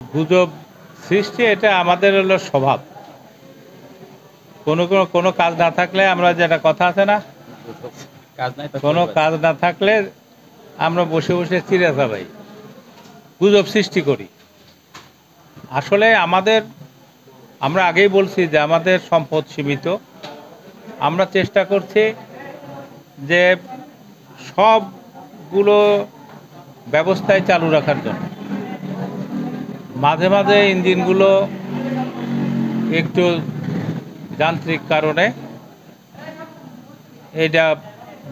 গুজব সৃষ্টি এটা আমাদের হলো স্বভাব। কোনো কোনো কাজ না থাকলে আমরা যেটা কথা আছে না, কোনো কাজ না থাকলে আমরা বসে বসে চিড়া চাবাই, গুজব সৃষ্টি করি। আসলে আমরা আগেই বলছি যে আমাদের সম্পদ সীমিত। আমরা চেষ্টা করছি যে সবগুলো ব্যবস্থায় চালু রাখার জন্য। মাঝে মাঝে ইঞ্জিনগুলো একটু যান্ত্রিক কারণে এটা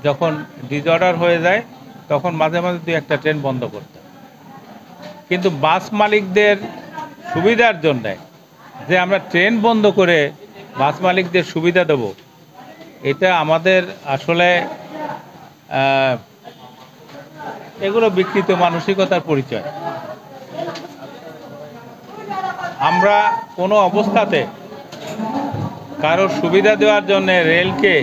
যখন ডিসঅর্ডার হয়ে যায় তখন মাঝে মাঝে দুই একটা ট্রেন বন্ধ করতে হয়। কিন্তু বাস মালিকদের সুবিধার জন্য যে আমরা ট্রেন বন্ধ করে বাস মালিকদের সুবিধা দেব, এটা আমাদের আসলে এগুলো বিকৃত মানসিকতার পরিচয়। আমরা কোনো অবস্থাতে কারোর সুবিধা দেওয়ার জন্য রেলকে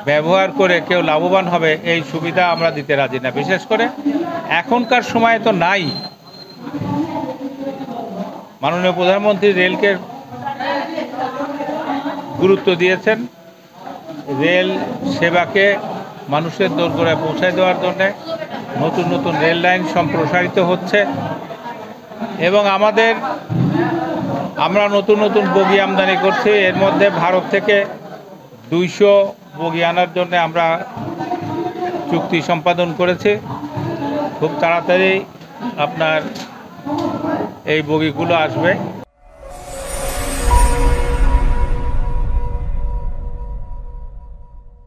ব্যবহার করে কেউ লাভবান হবে এই সুবিধা আমরা দিতে রাজি না। বিশেষ করে এখনকার সময়ে তো নাই। মাননীয় প্রধানমন্ত্রী রেলকে গুরুত্ব দিয়েছেন, রেল সেবাকে মানুষের দোরগোড়ায় পৌঁছায় দেওয়ার জন্যে নতুন নতুন রেল লাইন সম্প্রসারিত হচ্ছে এবং আমরা নতুন নতুন বগি আমদানি করছি। এর মধ্যে ভারত থেকে 200 বগি আনার জন্য আমরা চুক্তি সম্পাদন করেছি। খুব তাড়াতাড়ি আপনার এই বগিগুলো আসবে।